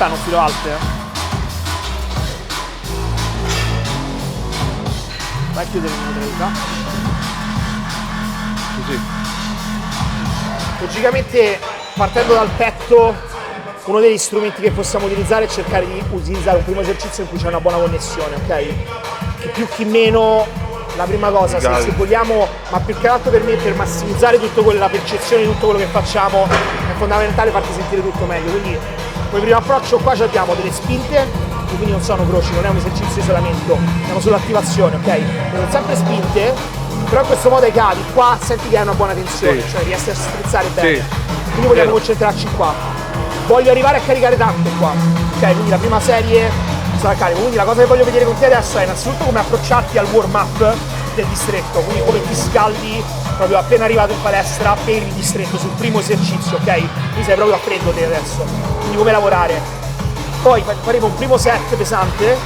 sta, non filo alte. Vai a chiudere il neutralità. Così. Logicamente, partendo dal petto, uno degli strumenti che possiamo utilizzare è cercare di utilizzare un primo esercizio in cui c'è una buona connessione, ok? Chi più chi meno, la prima cosa, se vogliamo, ma più che altro per massimizzare tutto quello, la percezione di tutto quello che facciamo, è fondamentale farti sentire tutto meglio. Quindi, come primo approccio qua abbiamo delle spinte, che quindi non sono croci, non è un esercizio di isolamento, siamo sull'attivazione, ok? Sono sempre spinte, però in questo modo ai cavi, qua senti che hai una buona tensione, cioè riesci a strizzare bene. Quindi vogliamo concentrarci qua. Voglio arrivare a caricare tanto qua, ok? Quindi la prima serie sarà carico. Quindi la cosa che voglio vedere con te adesso è innanzitutto come approcciarti al warm up del distretto, quindi come ti scaldi proprio appena arrivato in palestra per il distretto sul primo esercizio, ok? Quindi sei proprio a freddo te adesso, quindi come lavorare. Poi faremo un primo set pesante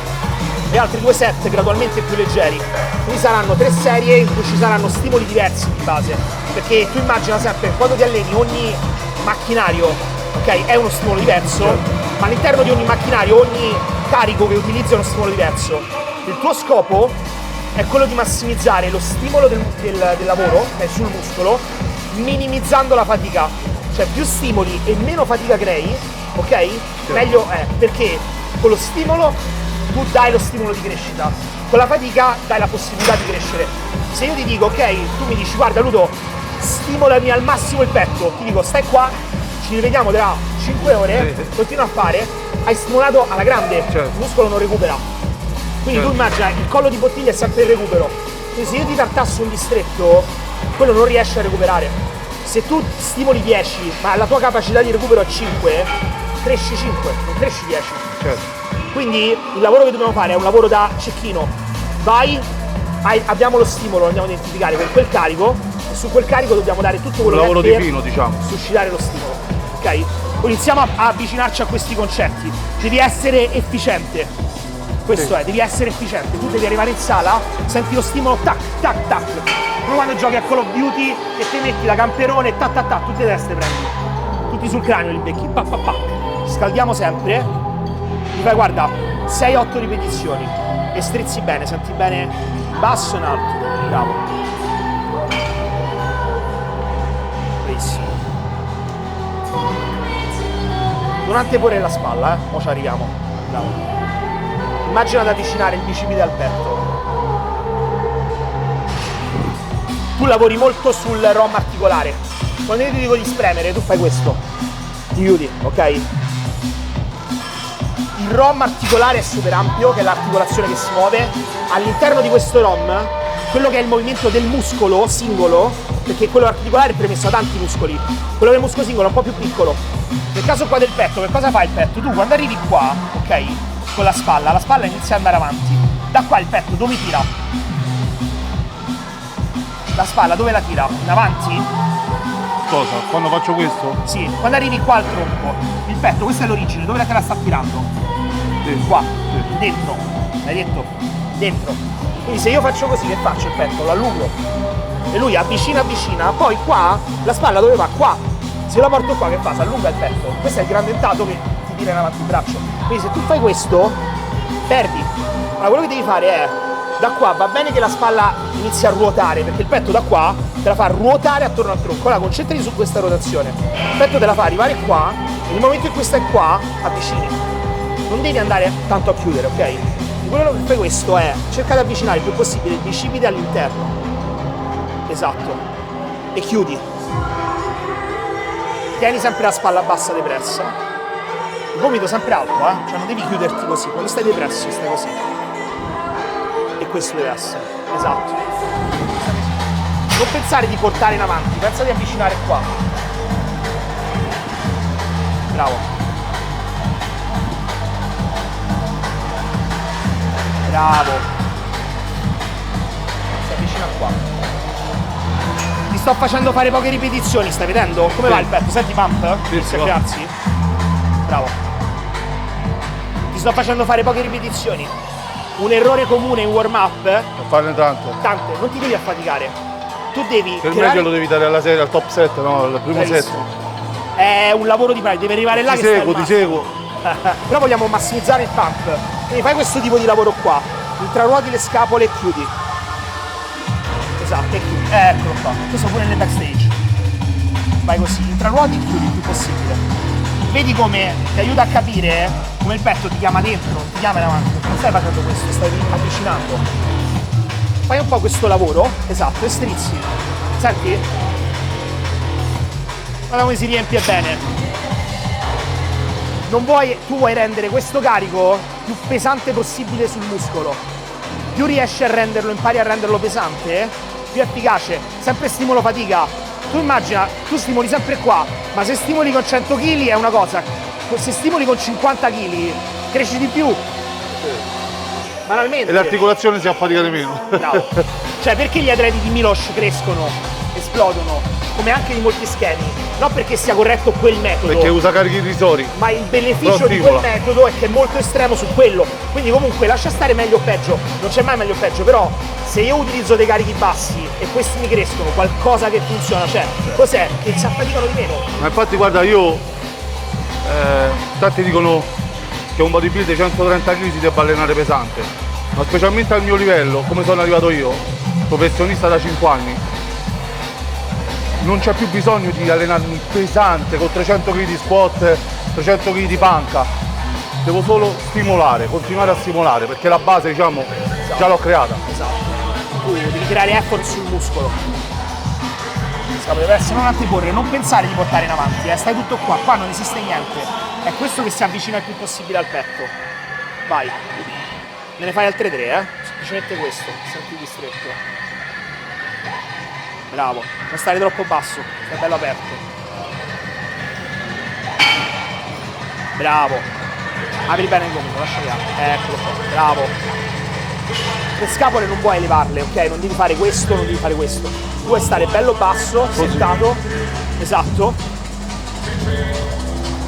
e altri 2 set gradualmente più leggeri. Quindi saranno 3 serie in cui ci saranno stimoli diversi di base, perché tu immagina sempre quando ti alleni ogni macchinario, ok, è uno stimolo diverso, ma all'interno di ogni macchinario, ogni carico che utilizzi è uno stimolo diverso. Il tuo scopo è quello di massimizzare lo stimolo del lavoro sul muscolo, minimizzando la fatica. Cioè più stimoli e meno fatica crei, ok? Meglio è, perché con lo stimolo tu dai lo stimolo di crescita, con la fatica dai la possibilità di crescere. Se io ti dico, ok, tu mi dici, guarda Ludo, stimolami al massimo il petto, ti dico, stai qua, ci rivediamo tra 5 ore, continua a fare, hai stimolato alla grande, il muscolo non recupera. Quindi tu immagina, il collo di bottiglia è sempre il recupero. Quindi se io ti tartassi un distretto, quello non riesce a recuperare. Se tu stimoli 10, ma la tua capacità di recupero è 5, cresci 5, non cresci 10. Quindi il lavoro che dobbiamo fare è un lavoro da cecchino. Vai, abbiamo lo stimolo, lo andiamo a identificare con quel carico, e su quel carico dobbiamo dare tutto quello lavoro che è per di fino, diciamo, suscitare lo stimolo. Ok? Iniziamo a avvicinarci a questi concetti. Devi essere efficiente. Questo è, devi essere efficiente. Tu devi arrivare in sala, senti lo stimolo, tac, tac, tac. Come quando giochi a Call of Duty e ti metti la camperone, tac, tac, tac, tutte le teste prendi. Tutti sul cranio li becchi, pa, pa, pa. Scaldiamo sempre. Ti fai, guarda, 6-8 ripetizioni. E strizzi bene, senti bene basso in alto. Bravo. Bravissimo. Non anteporre la spalla, ora ci arriviamo. Bravo. Immagina di avvicinare il bicipite al petto. Tu lavori molto sul ROM articolare. Quando io ti dico di spremere, tu fai questo. Ti chiudi, ok? Il ROM articolare è super ampio, che è l'articolazione che si muove. All'interno di questo ROM, quello che è il movimento del muscolo singolo, perché quello articolare è premesso da tanti muscoli, quello che è il muscolo singolo è un po' più piccolo. Nel caso qua del petto, che cosa fa il petto? Tu quando arrivi qua, ok? Con la spalla inizia ad andare avanti. Da qua il petto dove tira? La spalla dove la tira? In avanti? Cosa? Quando faccio questo? Sì, quando arrivi qua al tronco, il petto, questa è l'origine, dove te la sta tirando? Qua, dentro, l'hai detto? Dentro. Quindi se io faccio così, che faccio il petto? Lo allungo. E lui avvicina, poi qua, la spalla dove va? Qua. Se io la porto qua, che fa? Si allunga il petto. Questo è il gran dentato che ti tira in avanti il braccio. Quindi se tu fai questo, perdi. Allora quello che devi fare è, da qua va bene che la spalla inizia a ruotare, perché il petto da qua te la fa ruotare attorno al tronco. Allora concentrati su questa rotazione. Il petto te la fa arrivare qua, e nel momento in cui stai qua, avvicini. Non devi andare tanto a chiudere, ok? E quello che fai questo è, cerca di avvicinare il più possibile il bicipite all'interno. Esatto. E chiudi. Tieni sempre la spalla bassa depressa. Il gomito sempre alto, cioè non devi chiuderti così, quando stai depresso stai così. E questo deve essere, esatto. Non pensare di portare in avanti, pensa di avvicinare qua. Bravo. Bravo. Si avvicina qua. Ti sto facendo fare poche ripetizioni, stai vedendo? Come va il petto? Senti pump? Sì, grazie. Bravo. Ti sto facendo fare poche ripetizioni. Un errore comune in warm up, Per farne tante. non ti devi affaticare. Tu devi Per me che lo devi dare alla serie, al top 7, no? Al primo set. È un lavoro di pratica, devi arrivare là Ti che seguo. Però vogliamo massimizzare il pump, quindi fai questo tipo di lavoro qua, intraruoti le scapole e chiudi. Esatto, e chiudi, eccolo qua, questo pure nel backstage. Vai così, intraruoti e chiudi il più possibile. Vedi come ti aiuta a capire come il petto ti chiama dentro, ti chiama in avanti, perché non stai facendo questo, stai avvicinando. Fai un po' questo lavoro, esatto, e strizzi. Senti? Guarda come si riempie bene. Tu vuoi rendere questo carico più pesante possibile sul muscolo. Più riesci a renderlo, impari a renderlo pesante, più efficace. Sempre stimolo fatica. Tu immagina, tu stimoli sempre qua, ma se stimoli con 100 kg è una cosa, se stimoli con 50 kg cresci di più. Banalmente. E l'articolazione si affatica di meno. Bravo. Cioè, perché gli atleti di Miloš crescono, esplodono, come anche di molti schemi? Non perché sia corretto quel metodo. Perché usa carichi irrisori. Ma il beneficio di quel metodo è che è molto estremo su quello. Quindi comunque lascia stare meglio o peggio, non c'è mai meglio o peggio, però se io utilizzo dei carichi bassi e questi mi crescono, qualcosa che funziona c'è. Cos'è? Che si affaticano di meno. Ma infatti guarda, tanti dicono che un bodybuilder 130 kg si debba allenare pesante, ma specialmente al mio livello, come sono arrivato io, professionista da 5 anni, non c'è più bisogno di allenarmi pesante con 300 kg di squat, 300 kg di panca. Devo solo stimolare, continuare a stimolare, perché la base, diciamo, già l'ho creata. Esatto. Tu devi creare effort sul muscolo. Deve essere non anteporre, non pensare di portare in avanti, stai tutto qua non esiste niente. È questo che si avvicina il più possibile al petto. Vai. Me ne fai altre 3, semplicemente questo, senti di stretto. Bravo, non stare troppo basso, stai bello aperto. Bravo. Apri bene il gomito, lascia che apri. Eccolo qua, bravo. Le scapole non puoi elevarle, ok? Non devi fare questo, non devi fare questo. Tu vuoi stare bello basso, settato. Esatto.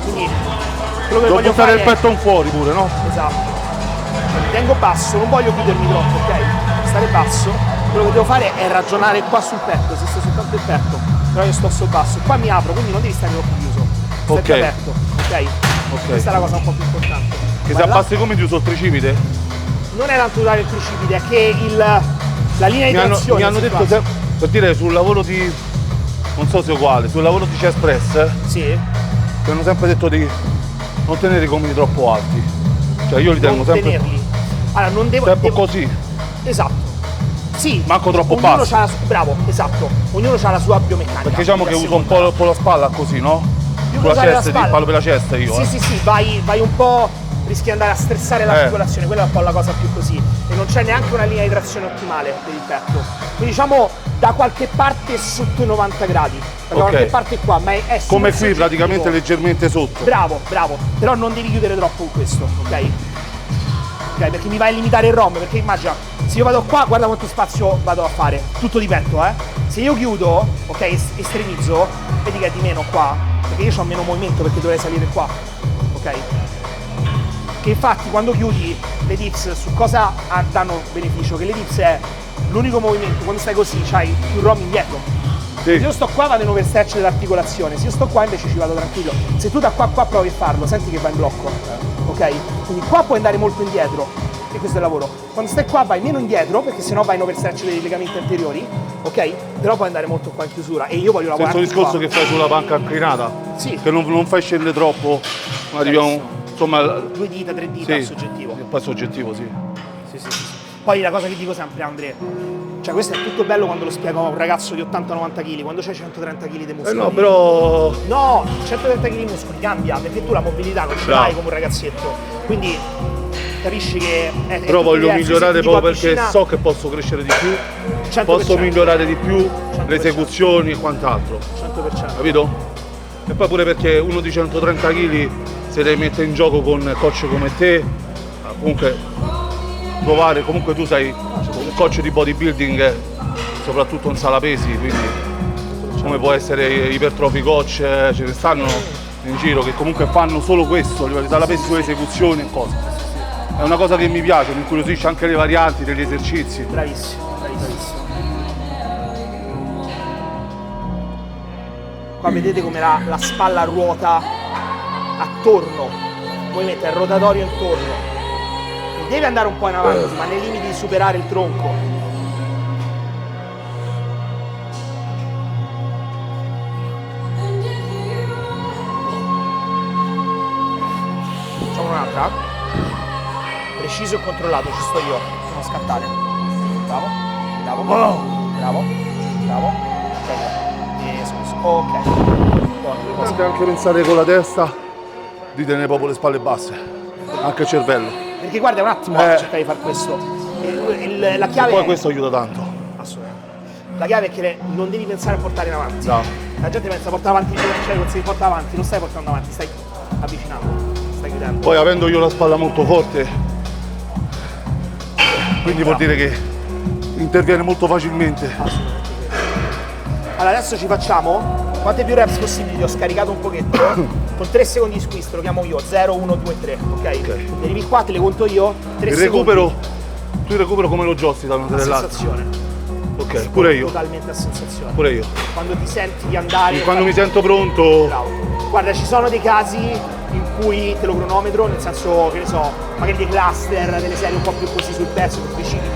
Quindi quello che Devo voglio portare fare il petto un fuori pure, no? Esatto. Mi tengo basso, non voglio chiudermi troppo, ok? Stare basso. Quello che devo fare è ragionare qua sul petto, esiste soltanto il petto. Però io sto sul basso. Qua mi apro, quindi non devi stare troppo chiuso. Stai più aperto, ok? Questa è la cosa un po' più importante. Che se abbassi come giù sul tricipite? Non è tanto usare il tricipite, è che la linea di trazione. Mi hanno detto, per dire, sul lavoro di, non so se è uguale, sul lavoro di chest press, sì. mi hanno sempre detto di non tenere i gomiti troppo alti. Cioè io li tengo sempre. Tenerli. Allora, non devo. Così. Esatto. Sì. Manco troppo basso. Bravo, esatto. Ognuno ha la sua biomeccanica. Perché diciamo che uso un po' la spalla così, no? Più Con la usare chest, parlo per la chest io. Sì, vai un po'. Rischi di andare a stressare l'articolazione, quella è un po' la cosa più così. E non c'è neanche una linea di trazione ottimale per il petto. Quindi diciamo da qualche parte sotto i 90 gradi. Da qualche parte qua, ma è come qui praticamente leggermente sotto. Bravo. Però non devi chiudere troppo con questo, ok? Ok, perché mi vai a limitare il ROM, perché immagina, se io vado qua, guarda quanto spazio vado a fare. Tutto di petto, Se io chiudo, ok, estremizzo, vedi che è di meno qua, perché io ho meno movimento perché dovrei salire qua, ok? Che infatti quando chiudi le dips su cosa danno beneficio? Che le dips è l'unico movimento, quando stai così c'hai più ROM indietro. Sì. Se io sto qua vado in overstretch dell'articolazione, se io sto qua invece ci vado tranquillo. Se tu da qua provi a farlo, senti che va in blocco, ok? Quindi qua puoi andare molto indietro, e questo è il lavoro. Quando stai qua vai meno indietro, perché sennò vai in overstretch dei legamenti anteriori, ok? Però puoi andare molto qua in chiusura, e io voglio lavorare questo discorso che fai sulla panca inclinata, sì. Che non fai scendere troppo, ma arriviamo. Insomma, 2 dita, 3 dita, sì, soggettivo. E poi soggettivo, sì. Sì. Poi la cosa che dico sempre, Andrea, cioè questo è tutto bello quando lo spiego a un ragazzo di 80-90 kg, quando c'hai 130 kg di muscoli. No, però. No, 130 kg di muscoli cambia, perché tu la mobilità non ce l'hai come un ragazzetto. Quindi capisci che è però voglio diverso. migliorare proprio perché so che posso crescere di più, 100%. Posso migliorare di più 100%. le esecuzioni e quant'altro. 100%. Capito? E poi pure perché uno di 130 kg se le mette in gioco con coach come te, comunque provare, comunque tu sei un coach di bodybuilding, soprattutto in sala pesi, quindi come può essere ipertrofi coach, ce ne stanno in giro che comunque fanno solo questo, a livello di sala pesi sulle esecuzioni e cose. È una cosa che mi piace, mi incuriosisce anche le varianti degli esercizi. Bravissimo. Qua vedete come la spalla ruota attorno, movimento è rotatorio intorno. Non devi andare un po' in avanti, ma nei limiti di superare il tronco. Facciamo un'altra. Preciso e controllato, ci sto io. Non scattare. Bravo, bravo, bravo, bravo. E scusa. Ok. Potete anche pensare con la testa di tenere proprio le spalle basse, anche il cervello. Perché guarda un attimo a cercare di fare questo. La chiave. E poi è... questo aiuta tanto. Assolutamente. La chiave è che non devi pensare a portare in avanti. No. La gente pensa a portare avanti, cioè se li porta avanti, non stai portando avanti, stai avvicinando, stai chiudendo. Poi avendo io la spalla molto forte, quindi vuol dire che interviene molto facilmente. Assolutamente. Allora adesso ci facciamo quante più reps possibili, ti ho scaricato un pochetto, con 3 secondi di squeeze, lo chiamo io, 0, 1, 2, 3, ok? Arrivi qua, te le conto io, 3 Il secondi. recupero, tu il recupero come lo giossi da una A dell'altra? sensazione. Ok, pure io. Totalmente a sensazione. Pure io. Quando ti senti di andare... Quando mi sento pronto. Bravo. Guarda, ci sono dei casi in cui te lo cronometro, nel senso, che ne so, magari dei cluster, delle serie un po' più così sul pezzo, più vicini.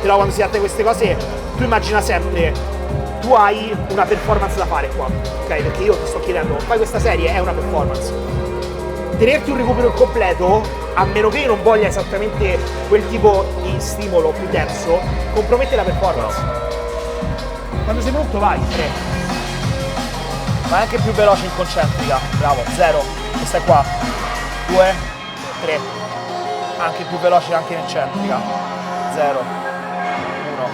Però quando si tratta di queste cose, tu immagina sempre, tu hai una performance da fare qua, ok? Perché io ti sto chiedendo, fai questa serie, è una performance. Tenerti un recupero completo, a meno che io non voglia esattamente quel tipo di stimolo più denso, compromette la performance. Quando sei pronto vai, 3. Vai anche più veloce in concentrica, bravo, 0, questa è qua, 2, 3. Anche più veloce anche in eccentrica, 0, 1,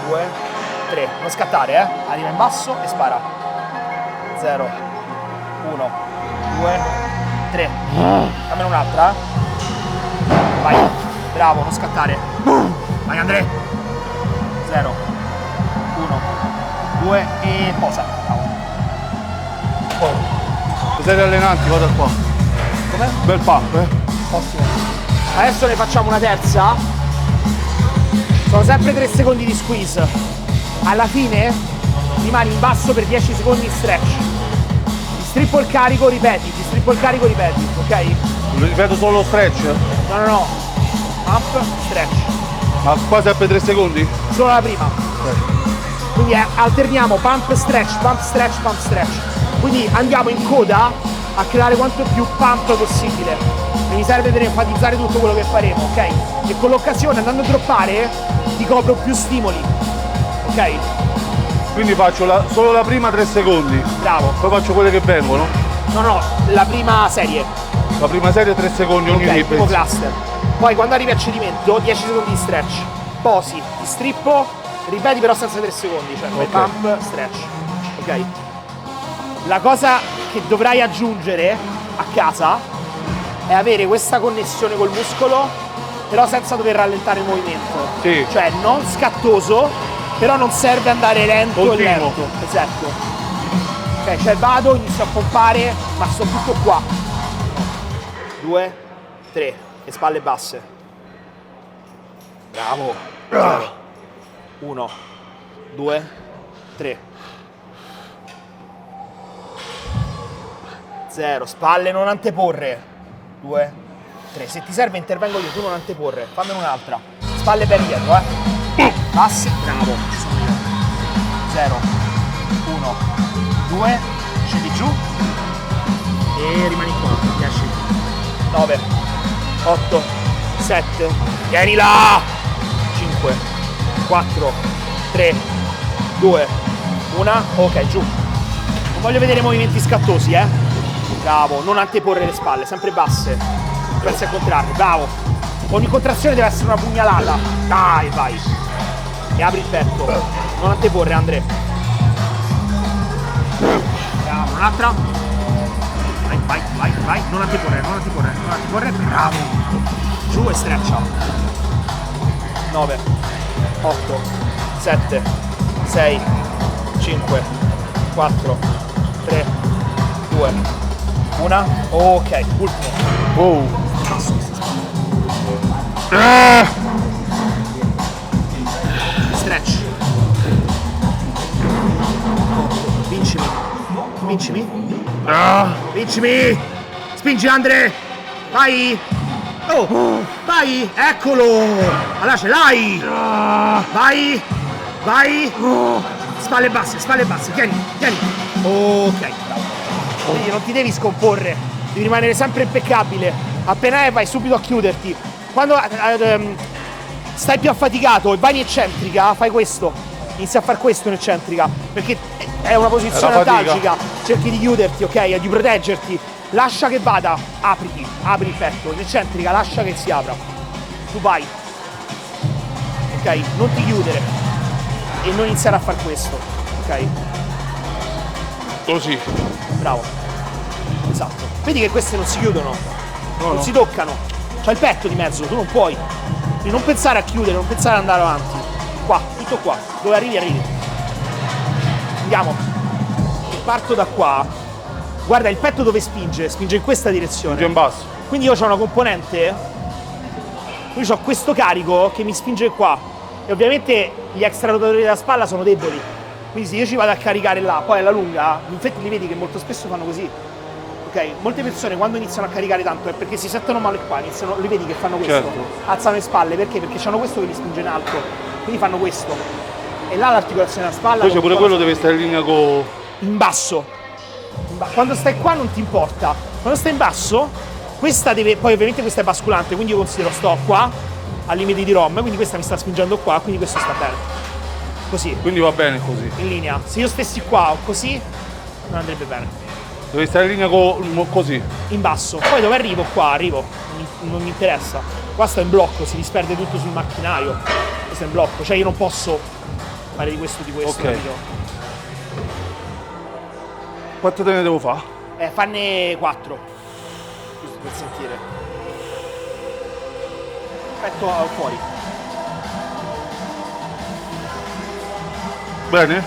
2, 3. Non scattare, arriva in basso e spara. 0, 1, 2, 3. Dammene un'altra, vai, bravo, non scattare. Vai Andrea. 0, 1, 2 e posa. Bravo. Se siete allenanti, vada qua. Com'è? Bel pump, Ottimo. Adesso ne facciamo una terza. Sono sempre 3 secondi di squeeze. Alla fine rimani in basso per 10 secondi in stretch. Ti strippo il carico, ripeti, ti strippo il carico, ripeti, ok? Ripeto solo lo stretch? No, no, no. Pump, stretch. Ma qua sempre 3 secondi? Solo la prima. Quindi alterniamo pump, stretch, pump, stretch, pump, stretch. Quindi andiamo in coda a creare quanto più pump possibile. E mi serve per enfatizzare tutto quello che faremo, ok? E con l'occasione, andando a droppare, ti copro più stimoli. Ok? Quindi faccio solo la prima 3 secondi. Bravo. Poi faccio quelle che vengono. No, no, la prima serie. La prima serie 3 secondi ogni Ok, rip. primo cluster. Poi quando arrivi al cedimento, 10 secondi di stretch. Posi, ti strippo, ripeti però senza 3 secondi, cioè come pump, stretch. Ok? La cosa che dovrai aggiungere a casa è avere questa connessione col muscolo, però senza dover rallentare il movimento. Sì. Cioè non scattoso, però non serve andare lento Continuo. e lento. Esatto. Ok, cioè vado, inizio a pompare, ma sto tutto qua. 2, 3, e spalle basse. Bravo. 1, 2, 3. 0, spalle non anteporre. 2, 3. Se ti serve intervengo io, tu non anteporre. Fammene un'altra. Spalle per dietro, Bassi, bravo. Ci sono io. 0, 1, 2. Scendi giù. E rimani qua. 10, 9, 8, 7. Vieni là. 5, 4, 3, 2, 1. Ok, giù. Non voglio vedere movimenti scattosi, Bravo, non anteporre le spalle, sempre basse. Pensi al contrario, bravo. Ogni contrazione deve essere una pugnalata. Dai, vai. E apri il petto. Non anteporre, Andrea. Bravo, un'altra. Vai, vai, vai, vai. Non anteporre, non anteporre, non anteporre. Bravo. Giù e streccia. 9, 8, 7, 6, 5, 4, 3, 2, 1. Ok, ultimo. Wow. Stretch. Vincimi. Vincimi. Vincimi. Spingi Andre. Vai! Oh! Vai! Eccolo! Allora ce l'hai! Vai! Vai! Spalle basse, tieni! Ok, bravo. Quindi non ti devi scomporre, devi rimanere sempre impeccabile. Appena vai subito a chiuderti. Quando stai più affaticato e vai in eccentrica, fai questo. Inizia a fare questo in eccentrica, perché è una posizione antalgica. Cerchi di chiuderti, ok? Di proteggerti. Lascia che vada, apri il petto. In eccentrica lascia che si apra. Tu vai. Ok? Non ti chiudere. E non iniziare a fare questo. Ok? Così. Bravo. Esatto. Vedi che queste non si chiudono. Non si toccano. C'hai il petto di mezzo, tu non puoi. Quindi non pensare a chiudere, non pensare ad andare avanti. Qua, tutto qua. Dove arrivi. Andiamo. Parto da qua. Guarda il petto dove spinge in questa direzione. Spinge in basso. Quindi io ho una componente, io ho questo carico che mi spinge qua. E ovviamente gli extrarotatori della spalla sono deboli. Quindi se io ci vado a caricare là, poi alla lunga, infatti li vedi che molto spesso fanno così. Ok? Molte persone quando iniziano a caricare tanto è perché si sentono male qua, li vedi che fanno questo. Certo. Alzano le spalle, perché? Perché hanno questo che li spinge in alto. Quindi fanno questo. E là l'articolazione della spalla. Poi c'è pure quello deve stare in linea con. In basso. Quando stai qua non ti importa. Quando stai in basso, questa deve. Poi ovviamente questa è basculante, quindi io considero sto qua, al limite di ROM, quindi questa mi sta spingendo qua, quindi questo sta bene. Così. Quindi va bene così. In linea. Se io stessi qua o così, non andrebbe bene. Devi stare in linea con così. In basso. Poi dove arrivo? Qua arrivo. Non mi interessa. Qua sto in blocco, si disperde tutto sul macchinario. Questo è in blocco. Cioè io non posso fare di questo, Ok. capito? Quanto te ne devo fare? Fanne 4. Giusto per sentire. Petto fuori. Bene?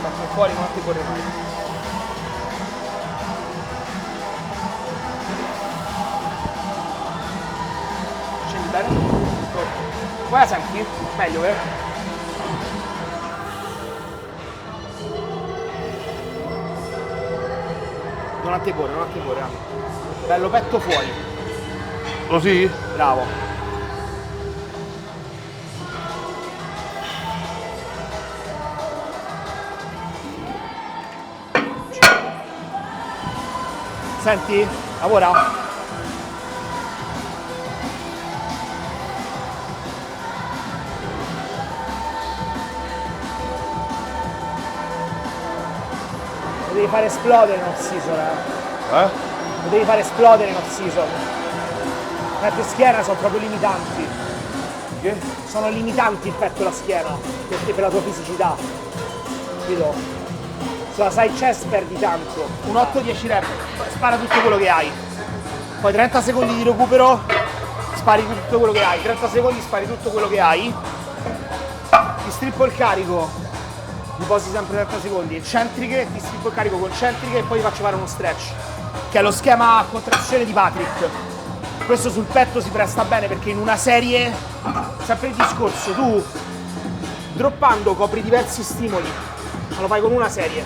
Petto fuori, non ti corre mai. Scendi bene? Poi la senti? Meglio, vero? Non a te corre. Bello petto fuori. Così? Bravo. Senti? Lavora? Lo devi fare esplodere in off-season, Lo devi fare esplodere in off-season. Le tue schiena sono proprio limitanti. Che? Sono limitanti il petto e la schiena per te, per la tua fisicità. Capito? Sulla side chest perdi tanto. Un 8-10 rep, spara tutto quello che hai. Poi 30 secondi di recupero, spari tutto quello che hai. 30 secondi, spari tutto quello che hai. Ti strippo il carico, mi posi sempre 30 secondi. Eccentriche, ti strippo il carico con centriche e poi ti faccio fare uno stretch, che è lo schema a contrazione di Patrick. Questo sul petto si presta bene perché in una serie, sempre il discorso, tu droppando copri diversi stimoli, ma lo fai con una serie.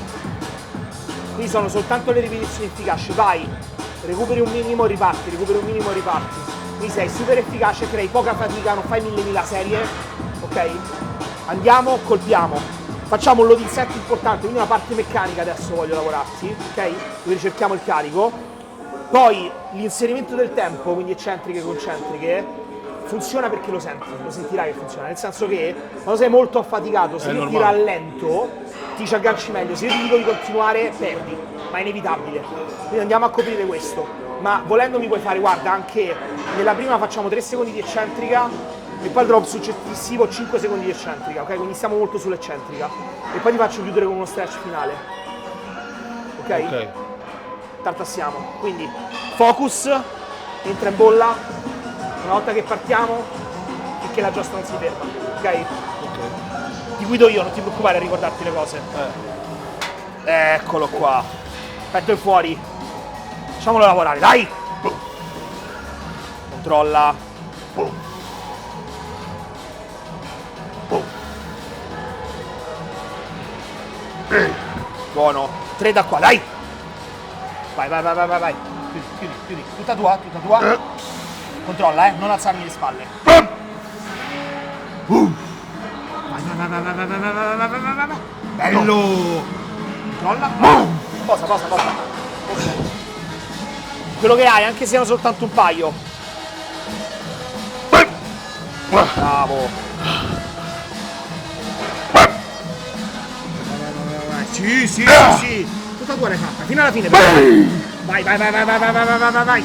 Quindi sono soltanto le ripetizioni efficaci, vai, recuperi un minimo, riparti, Quindi sei super efficace, crei poca fatica, non fai mille serie, ok? Andiamo, colpiamo. Facciamo un loading set importante, quindi una parte meccanica adesso voglio lavorarti, ok? Dove ricerchiamo il carico. Poi l'inserimento del tempo, quindi eccentriche, concentriche, funziona perché lo senti, lo sentirai che funziona, nel senso che quando sei molto affaticato, se io ti rallento, ti ci agganci meglio, se io ti dico di continuare, perdi, ma è inevitabile. Quindi andiamo a coprire questo, ma volendo mi puoi fare, guarda, anche nella prima facciamo 3 secondi di eccentrica e poi il drop successivo 5 secondi di eccentrica, ok? Quindi stiamo molto sull'eccentrica e poi ti faccio chiudere con uno stretch finale, ok? Tartassiamo, quindi focus, entra in bolla, una volta che partiamo finché la giostra non si ferma, ok? Ti guido io, non ti preoccupare a ricordarti le cose. Eccolo qua, petto è fuori, facciamolo lavorare, dai! Controlla. Buono, 3 da qua, dai! Vai. chiudi. Tutta tua. Controlla, non alzarmi le spalle. Vai. Bello! Controlla. Posa. Ok. Quello che hai, anche se siano soltanto un paio. Bravo. Sì. Tutta tua l'hai fatta, fino alla fine. Vai.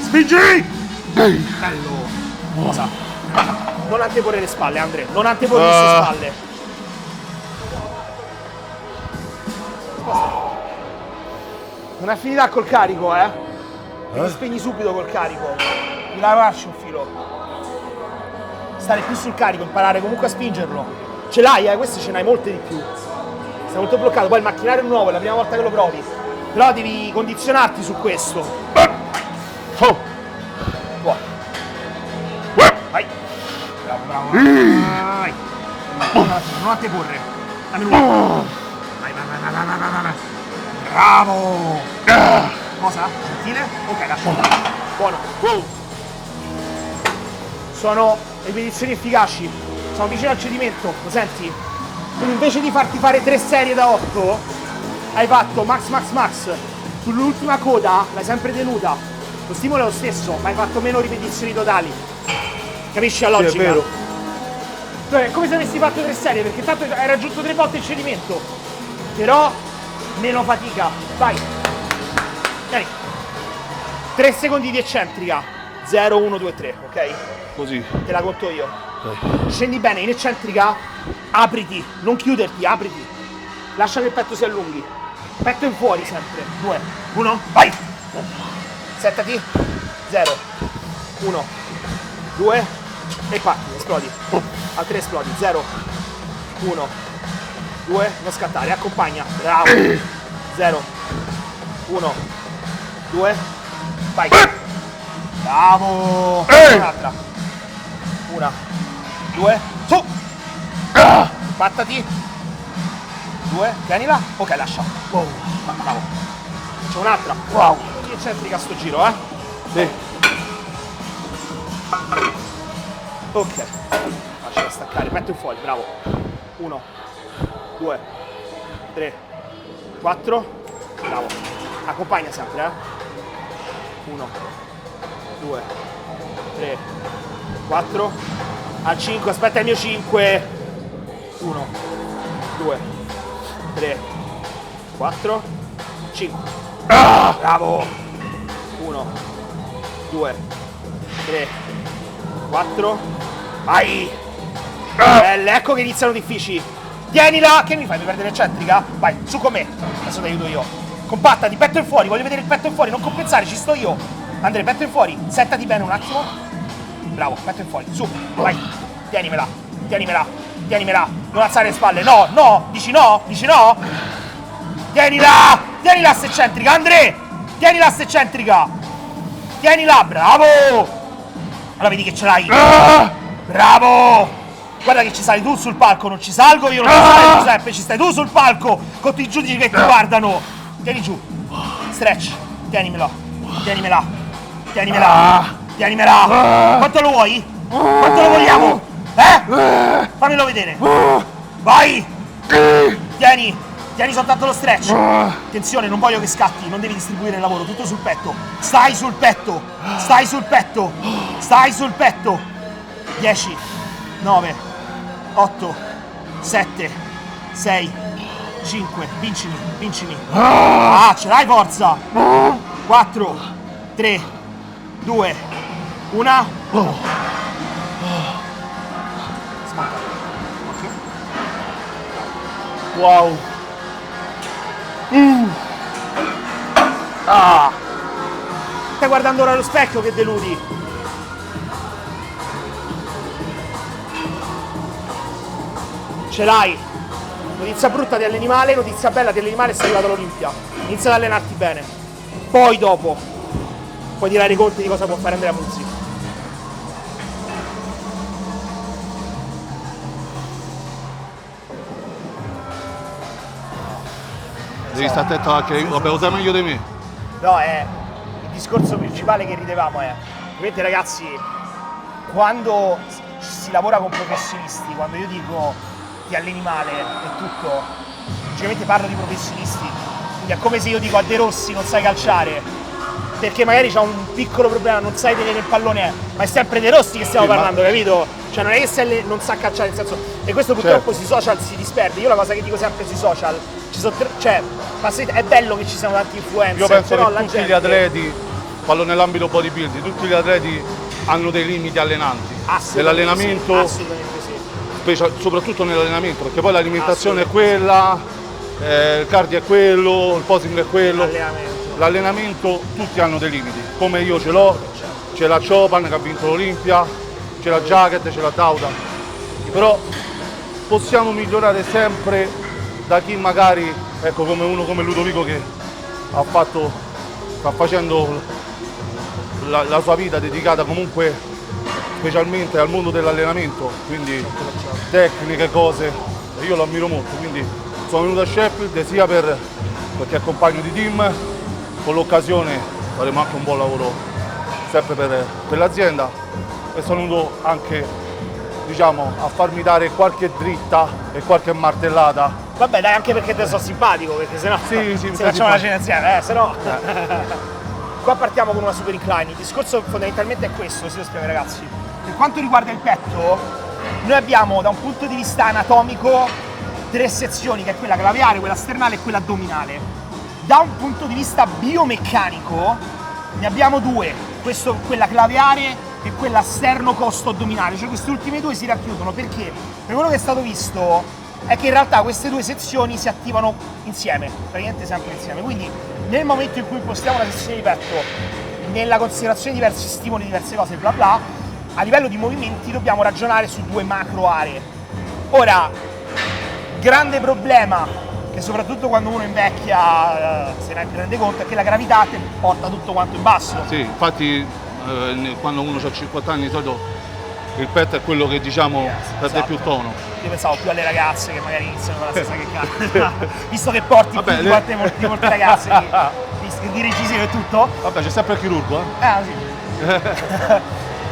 Spingi! Bello. Cosa? Non anteporre le spalle, Andre. Non anteporre le spalle. Non è affinità col carico, Mi spegni subito col carico. Mi lasci un filo. Stare più sul carico, imparare comunque a spingerlo. Ce l'hai, queste ce n'hai molte di più. Sei molto bloccato, poi il macchinario è nuovo, è la prima volta che lo provi. Però devi condizionarti su questo. Buono. Vai. Bravo. Vai. Non anteporre. Dammi l'ultimo. Vai. Bravo. Cosa? Gentile? Ok, lascia. Buono. Sono ripetizioni efficaci. Sono vicino al cedimento, lo senti? Quindi invece di farti fare 3 serie da 8, hai fatto max. Sull'ultima coda l'hai sempre tenuta. Lo stimolo è lo stesso, ma hai fatto meno ripetizioni totali. Capisci la logica? Sì, è vero. Cioè, è come se avessi fatto 3 serie, perché tanto hai raggiunto 3 volte il cedimento. Però meno fatica. Vai. Vieni. 3 secondi di eccentrica. 0, 1, 2, 3, ok? Così. Te la conto io. Dai. Scendi bene, in eccentrica, apriti, non chiuderti, apriti. Lascia che il petto si allunghi. Petto in fuori sempre. 2, 1, vai! Settati. 0, 1, 2 e parti, esplodi. Altri esplodi. 0, 1, 2, non scattare, accompagna. Bravo. 0, 1, 2, vai. Bravo. Un'altra. 1, 2, su! Battati! 2, tienila. Ok, lascia. Wow. Bravo. C'è un'altra. Wow. Eccentrica sto giro, Sì. Ok. Lascia staccare, metto in fuori, bravo. 1, 2, 3, 4. Bravo. Accompagna sempre, 1, 2, 3, 4. Al 5, aspetta il mio 5. 1, 2, 3, 4, 5. Bravo. 1, 2, 3, 4. Vai. Belle, ecco che iniziano difficili. Tienila. Che mi fai? Mi perdere l'eccentrica? Vai, su con me. Adesso ti aiuto io. Compattati, petto in fuori. Voglio vedere il petto in fuori. Non compensare, ci sto io. Andrea, petto in fuori. Settati bene un attimo. Bravo, petto in fuori. Su, vai. Tienimela. Non alzare le spalle. No. Dici no? Tienila sta eccentrica, Andre. Tienila sta eccentrica. Tienila, bravo. Allora vedi che ce l'hai. Bravo. Guarda che ci sali tu sul palco, non ci salgo io, non ci sali Giuseppe, ci stai tu sul palco con tutti i giudici che ti guardano. Tieni giù. Stretch. Tienimela. Quanto lo vuoi? Quanto lo vogliamo? Fammelo vedere. Vai. Tieni soltanto lo stretch. Attenzione, non voglio che scatti, non devi distribuire il lavoro, tutto sul petto. Stai sul petto. 10, 9, 8, 7, 6, 5. Vincimi. Ce l'hai forza. 4, 3, 2, 1. Wow. Stai guardando ora allo specchio che deludi. Ce l'hai. Notizia brutta dell'animale, notizia bella dell'animale, sei arrivato all'Olimpia. Inizia ad allenarti bene. Poi dopo puoi tirare i conti di cosa può fare Andrea Muzzi. Devi stare attento anche, vabbè, lo sai meglio di me. No, è discorso principale che ridevamo è, ovviamente ragazzi, quando si lavora con professionisti, quando io dico ti alleni male e tutto, logicamente parlo di professionisti, quindi è come se io dico a De Rossi non sai calciare, perché magari c'ha un piccolo problema, non sai tenere il pallone, ma è sempre De Rossi che stiamo parlando, capito? Cioè non è che se non sa calciare, nel senso, e questo purtroppo sui social si disperde. Io la cosa che dico sempre sui social, cioè, è bello che ci siano tanti influencer. Io penso però che tutti gli atleti, parlo nell'ambito bodybuilding, tutti gli atleti hanno dei limiti allenanti. Nell'allenamento, assolutamente sì. Soprattutto nell'allenamento, perché poi l'alimentazione è quella, il cardio è quello, il posing è quello. L'allenamento tutti hanno dei limiti, come io ce l'ho, c'è la Chopin che ha vinto l'Olimpia, c'è la Jacket, c'è la Dauda, però possiamo migliorare sempre da chi magari, ecco, come uno come Ludovico che sta facendo la sua vita dedicata comunque specialmente al mondo dell'allenamento, quindi tecniche, cose, e io lo ammiro molto, quindi sono venuto a Sheffield sia perché è compagno di team, con l'occasione faremo anche un buon lavoro sempre per l'azienda e sono venuto anche, diciamo, a farmi dare qualche dritta e qualche martellata. Vabbè dai, anche perché te so simpatico, perché sennò se facciamo la cena insieme, sennò... Qua partiamo con una super incline, il discorso fondamentalmente è questo, se lo spiego ai ragazzi. Per quanto riguarda il petto, noi abbiamo da un punto di vista anatomico 3 sezioni, che è quella claviare, quella sternale e quella addominale. Da un punto di vista biomeccanico ne abbiamo 2, quella claviare e quella sterno-costo-addominale, cioè queste ultime 2 si racchiudono perché per quello che è stato visto è che in realtà queste 2 sezioni si attivano insieme, praticamente sempre insieme, quindi nel momento in cui impostiamo la sezione di petto nella considerazione di diversi stimoli, diverse cose, bla bla, a livello di movimenti dobbiamo ragionare su 2 macro aree. Ora, grande problema che soprattutto quando uno invecchia se ne rende conto è che la gravità ti porta tutto quanto in basso. Sì, infatti quando uno ha 50 anni di solito il petto è quello che diciamo perde più tono. Io pensavo più alle ragazze che magari iniziano con la stessa che cazzo. Visto che porti più di molte ragazze di reggiseno e tutto. Vabbè, c'è sempre il chirurgo, sì.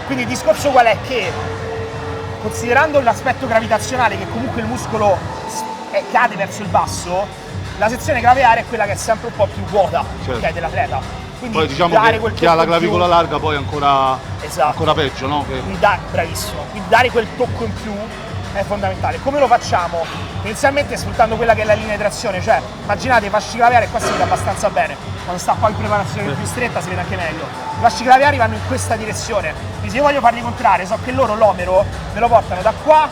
Quindi il discorso qual è? Che considerando l'aspetto gravitazionale, che comunque il muscolo cade verso il basso, la sezione claviare è quella che è sempre un po' più vuota, certo, dell'atleta. Quindi poi diciamo che chi ha la clavicola larga poi è ancora peggio, no? Quindi bravissimo, quindi dare quel tocco in più è fondamentale. Come lo facciamo? Inizialmente sfruttando quella che è la linea di trazione, cioè immaginate i fasci claviari, qua si vede abbastanza bene, quando sta poi in preparazione più stretta si vede anche meglio. I fasci claviari vanno in questa direzione, quindi se io voglio farli contrarre, so che loro l'omero me lo portano da qua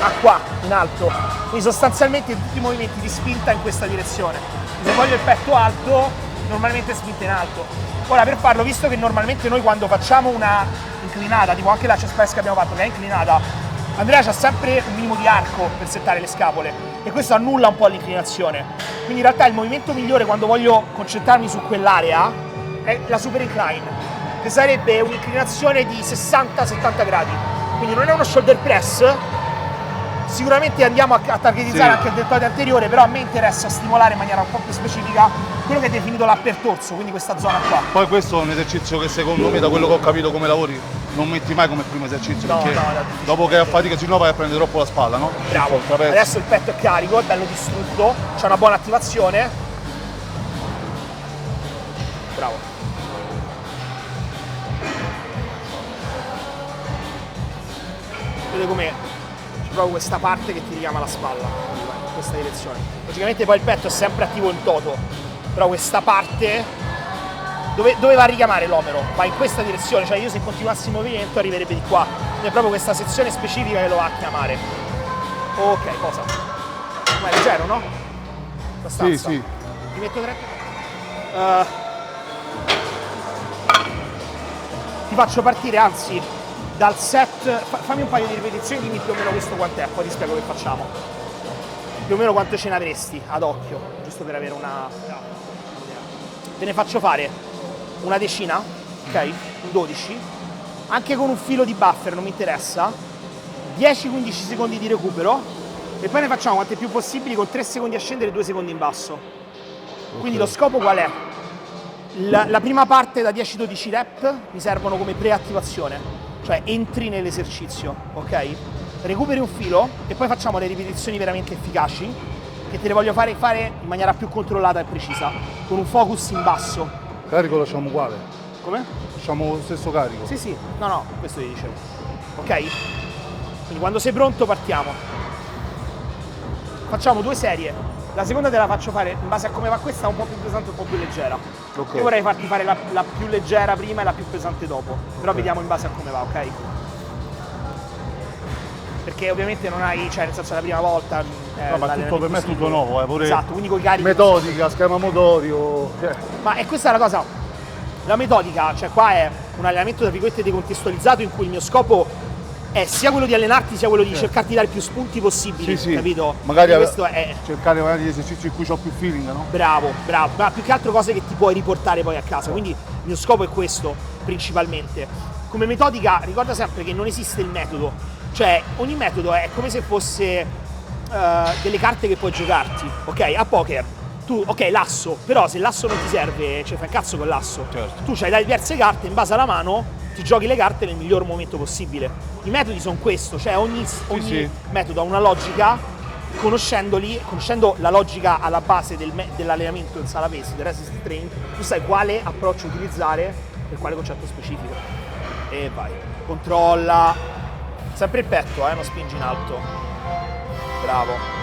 a qua, in alto, quindi sostanzialmente tutti i movimenti di spinta in questa direzione. Se voglio il petto alto, normalmente spinta in alto. Ora per farlo, visto che normalmente noi quando facciamo una inclinata, tipo anche la chest press che abbiamo fatto che è inclinata, Andrea c'ha sempre un minimo di arco per settare le scapole e questo annulla un po' l'inclinazione. Quindi in realtà il movimento migliore quando voglio concentrarmi su quell'area è la super incline, che sarebbe un'inclinazione di 60-70 gradi. Quindi non è uno shoulder press, sicuramente andiamo a targetizzare anche il deltoide anteriore, però a me interessa stimolare in maniera un po' più specifica quello che è definito l'upper torso, quindi questa zona qua. Poi questo è un esercizio che secondo me, da quello che ho capito come lavori, non metti mai come primo esercizio, perché dopo che fatica si vai a prendere troppo la spalla, no? Bravo, adesso il petto è carico, è bello distrutto, c'è una buona attivazione. Bravo. Vedete com'è? C'è proprio questa parte che ti richiama la spalla, in questa direzione. Logicamente poi il petto è sempre attivo in toto, però questa parte dove va a richiamare l'omero? Va in questa direzione, cioè io se continuassi il movimento arriverebbe di qua. È proprio questa sezione specifica che lo va a chiamare. Ok, cosa? Ma è leggero, no? Abbastanza. Sì. Ti metto 3. Ti faccio partire, anzi, dal set. Fammi un paio di ripetizioni, dimmi più o meno questo quant'è, poi ti spiego che facciamo. Più o meno quanto ce ne avresti ad occhio, giusto per avere una. Te ne faccio fare una decina, ok? 12, anche con un filo di buffer, non mi interessa, 10-15 secondi di recupero e poi ne facciamo quante più possibili con 3 secondi a scendere e 2 secondi in basso. Quindi lo scopo qual è? La prima parte da 10-12 rep mi servono come preattivazione, cioè entri nell'esercizio, ok? Recuperi un filo e poi facciamo le ripetizioni veramente efficaci, che te le voglio fare in maniera più controllata e precisa, con un focus in basso. Carico lo facciamo uguale. Come? Facciamo lo stesso carico. Sì, sì, no, questo ti dicevo. Ok? Quindi quando sei pronto partiamo. Facciamo 2 serie. La seconda te la faccio fare in base a come va questa, un po' più pesante e un po' più leggera. Ok. Io vorrei farti fare la più leggera prima e la più pesante dopo. Però vediamo in base a come va, ok? Perché ovviamente non hai, cioè nel senso la prima volta. No, ma tutto per me è tutto nuovo, pure esatto, quindi coi carichi. metodica, schema motorio. Cioè. Ma è questa è la cosa. La metodica, cioè qua è un allenamento tra virgolette decontestualizzato in cui il mio scopo è sia quello di allenarti sia quello di cercarti di dare più spunti possibili, Sì, sì. capito? Magari questo è cercare magari gli esercizi in cui ho più feeling, no? bravo, ma più che altro cose che ti puoi riportare poi a casa, quindi il mio scopo è questo principalmente. Come metodica ricorda sempre che non esiste il metodo, cioè ogni metodo è come se fosse delle carte che puoi giocarti, ok? A poker tu, ok, l'asso, però se l'asso non ti serve, cioè fai un cazzo con l'asso. Certo. Tu c'hai diverse carte, in base alla mano ti giochi le carte nel miglior momento possibile. I metodi sono questo, cioè ogni sì. metodo ha una logica, conoscendo la logica alla base dell'allenamento in sala pesi, del resistance training, tu sai quale approccio utilizzare per quale concetto specifico. E vai, controlla, sempre il petto, non spingi in alto. Bravo.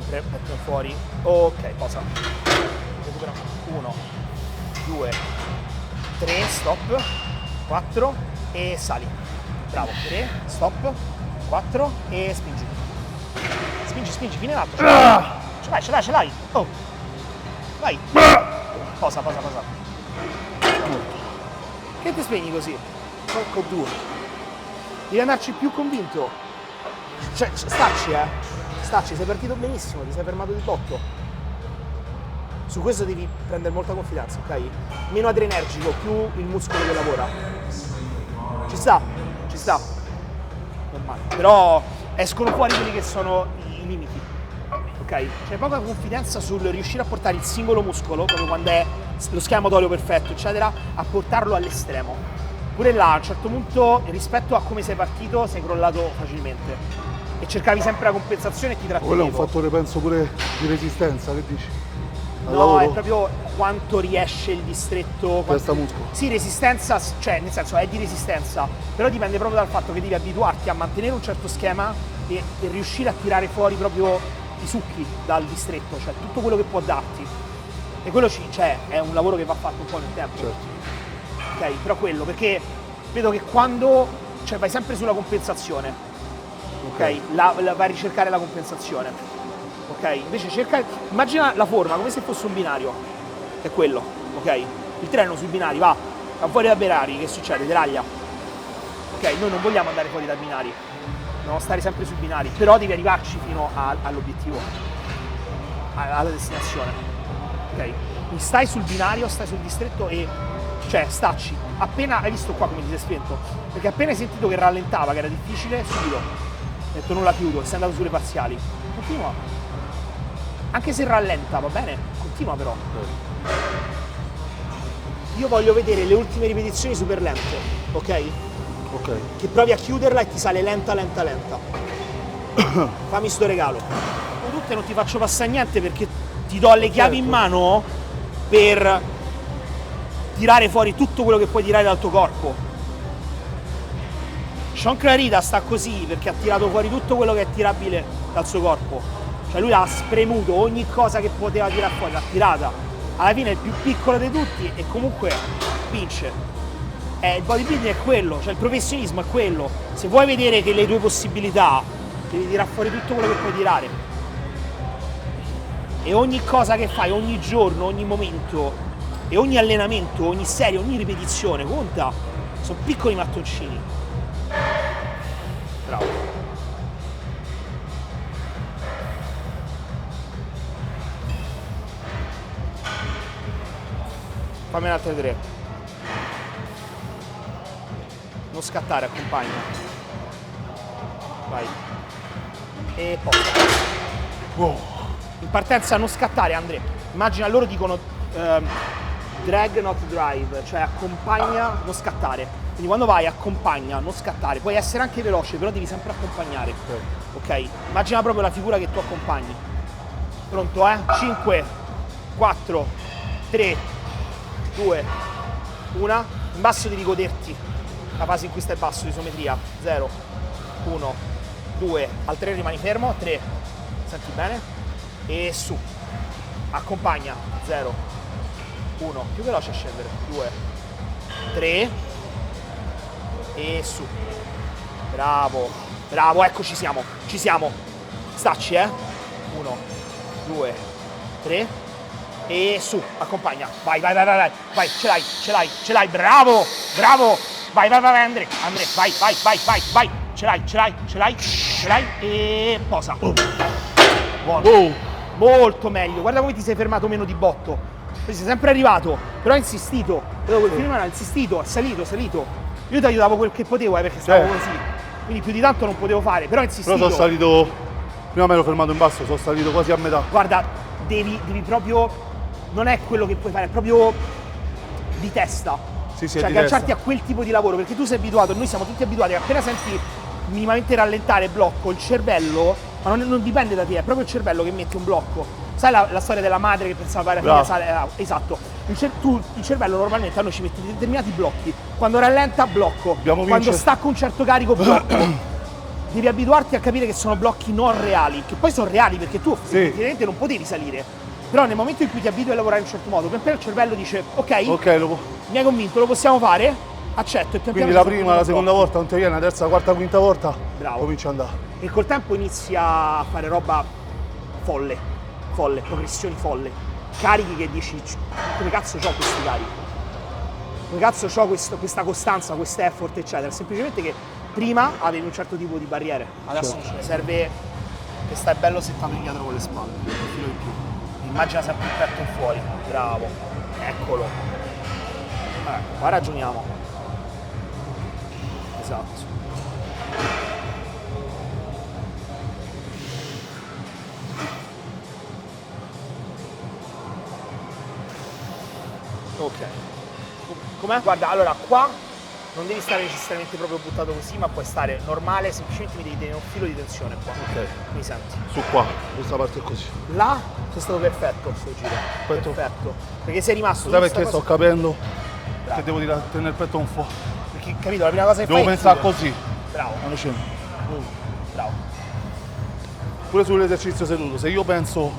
Petto fuori, ok, posa, recupera, 1, 2, 3, stop, 4 e sali, bravo, 3, stop, 4 e spingi, fino in alto, ce l'hai, oh, vai, posa, che ti spegni così, con 2, devi andarci più convinto, cioè, Stacci, sei partito benissimo, ti sei fermato di botto. Su questo devi prendere molta confidenza, ok? Meno adrenergico, più il muscolo che lavora. Ci sta. Normale. Però escono fuori quelli che sono i limiti. Ok? C'è poca confidenza sul riuscire a portare il singolo muscolo, proprio quando è lo schema motorio perfetto, eccetera, a portarlo all'estremo. Pure là, a un certo punto, rispetto a come sei partito, sei crollato facilmente. E cercavi sempre la compensazione e ti trattenevo. Quello è un fattore, penso, pure di resistenza, che dici? No, è proprio quanto riesce il distretto. Testa muscolo. Sì, resistenza, cioè nel senso è di resistenza, però dipende proprio dal fatto che devi abituarti a mantenere un certo schema e riuscire a tirare fuori proprio i succhi dal distretto, cioè tutto quello che può darti. E quello è un lavoro che va fatto un po' nel tempo. Certo. Ok, però quello, perché vedo che quando vai sempre sulla compensazione. Ok, vai a ricercare la compensazione, ok? Invece immagina la forma come se fosse un binario, è quello, ok? Il treno sui binari va fuori dai binari, che succede? Deraglia, ok? Noi non vogliamo andare fuori dai binari, dobbiamo stare sempre sui binari, però devi arrivarci fino all'obiettivo, alla destinazione, ok? Quindi stai sul binario, stai sul distretto e stacci, appena hai visto qua come ti sei spento, perché appena hai sentito che rallentava, che era difficile, subito ho detto non la chiudo, sei andato sulle parziali, continua, anche se rallenta, va bene, continua però. Io voglio vedere le ultime ripetizioni super lente, ok? Che provi a chiuderla e ti sale lenta. Fammi sto regalo. Con tutte non ti faccio passare niente perché ti do le chiavi in mano per tirare fuori tutto quello che puoi tirare dal tuo corpo. Sean Clarida sta così perché ha tirato fuori tutto quello che è tirabile dal suo corpo. Cioè lui ha spremuto ogni cosa che poteva tirare fuori, l'ha tirata. Alla fine è il più piccolo di tutti e comunque vince. Il bodybuilding è quello, cioè il professionismo è quello. Se vuoi vedere che le tue possibilità, devi tirare fuori tutto quello che puoi tirare. E ogni cosa che fai, ogni giorno, ogni momento, e ogni allenamento, ogni serie, ogni ripetizione conta. Sono piccoli mattoncini. Bravo. Fammi altre 3. non scattare, accompagna. Vai. E poi. Wow. In partenza non scattare, Andre. Immagina, loro dicono drag not drive, cioè accompagna, non scattare. Quindi quando vai accompagna, non scattare. Puoi essere anche veloce, però devi sempre accompagnare. Ok? Immagina proprio la figura che tu accompagni. Pronto, 5, 4, 3, 2, 1. In basso devi goderti la fase in cui stai basso, isometria. 0, 1, 2, al 3 rimani fermo, 3, senti bene, e su. Accompagna, 0, 1, più veloce a scendere, 2, 3, e su. Bravo, bravo, ecco ci siamo. Stacci, 1, 2, 3, e su, accompagna, vai, ce l'hai, bravo, vai, Andre, vai, ce l'hai, e posa. Buono. Molto meglio, guarda come ti sei fermato meno di botto. Poi sei sempre arrivato, però hai insistito. Quel film ha insistito, è salito. Io ti aiutavo quel che potevo, perché stavo così. Quindi più di tanto non potevo fare, però hai insistito. Però sono salito, prima mi ero fermato in basso, sono salito quasi a metà. Guarda, devi proprio, non è quello che puoi fare, è proprio di testa. Sì, cioè agganciarti a quel tipo di lavoro, perché tu sei abituato, noi siamo tutti abituati, appena senti minimamente rallentare blocco, il cervello, ma non dipende da te, è proprio il cervello che mette un blocco. Sai la storia della madre che pensava fare la figlia? Esatto. Il cervello normalmente a noi ci mette determinati blocchi. Quando rallenta, blocco. Quando stacca un certo carico, blocco. Devi abituarti a capire che sono blocchi non reali, che poi sono reali perché tu effettivamente non potevi salire. Però nel momento in cui ti abitui a lavorare in un certo modo, il cervello dice ok, mi hai convinto, lo possiamo fare, accetto. E quindi la prima, la seconda volta non ti viene, la terza, la quarta, quinta volta, bravo, comincia ad andare. E col tempo inizia a fare roba folle, progressioni folle, carichi che dici come cazzo c'ho questi carichi, come cazzo c'ho questa costanza, questo effort eccetera, semplicemente che prima avevi un certo tipo di barriere, adesso non ce ne serve, che stai bello settato indietro con le spalle, un filo in più, immagina sempre il petto in fuori, bravo, eccolo, qua ragioniamo, esatto. Ok, com'è? Guarda, allora qua non devi stare necessariamente proprio buttato così, ma puoi stare normale, semplicemente mi devi tenere un filo di tensione qua. Ok. Mi senti? Su qua, questa parte è così. Là sei stato perfetto sto giro. Perfetto. Perché sei rimasto. Sai perché sto capendo? Bravo. Che devo tenere il petto un po'. Perché capito, la prima cosa che devo fai. Devo pensare così. Bravo. Quando scendo. Bravo. Pure sull'esercizio seduto, se io penso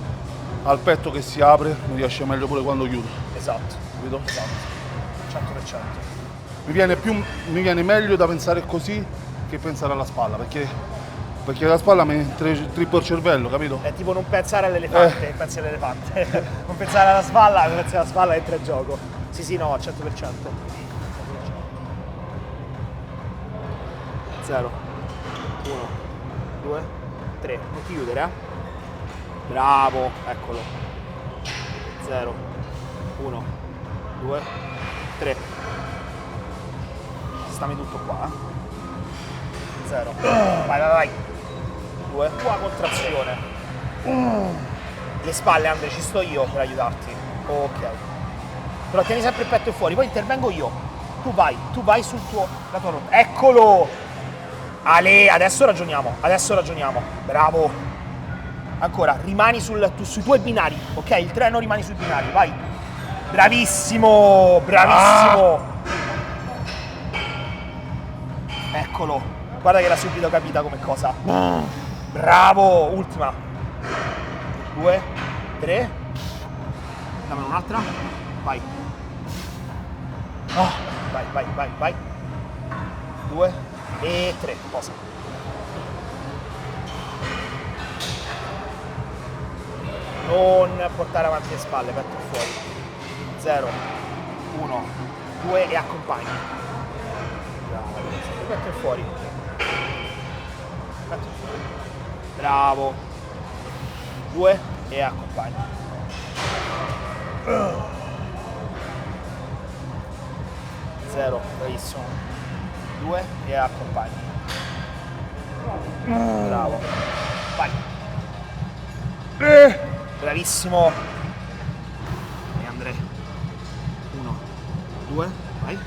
al petto che si apre, mi riesce meglio pure quando chiudo. Esatto. Capito? Esatto. 100%. Mi viene meglio da pensare così che pensare alla spalla, perché la spalla mi trippa il cervello, capito? È tipo non pensare all'elefante, pensi all'elefante. Non pensare alla spalla, pensi alla spalla, entra in gioco. Sì, no, al 100%. 0, 1, 2, 3. Non ti chiudere, Bravo, eccolo. 0, 1, 2, 3. Stammi tutto qua, 0. Vai. 2. Qua contrazione. Le spalle, Andre, ci sto io per aiutarti. Ok. Però tieni sempre il petto fuori, poi intervengo io. Tu vai sul la tua rotta. Eccolo! Ale, adesso ragioniamo. Bravo. Ancora, rimani sui tuoi binari, ok? Il treno rimani sui binari, vai. Bravissimo. Eccolo, guarda che l'ha subito capita come cosa. Bravo, ultima. 2, 3. Dammi un'altra. Vai. Vai. 2 e 3. Posa. Non portare avanti le spalle, petto fuori. 0, 1, 2 e accompagni. Petto fuori. Bravo. 2 e accompagni. 0, bravissimo. 2 e accompagni. Bravo. Vai. Bravissimo. E Andrea. 1, 2, vai.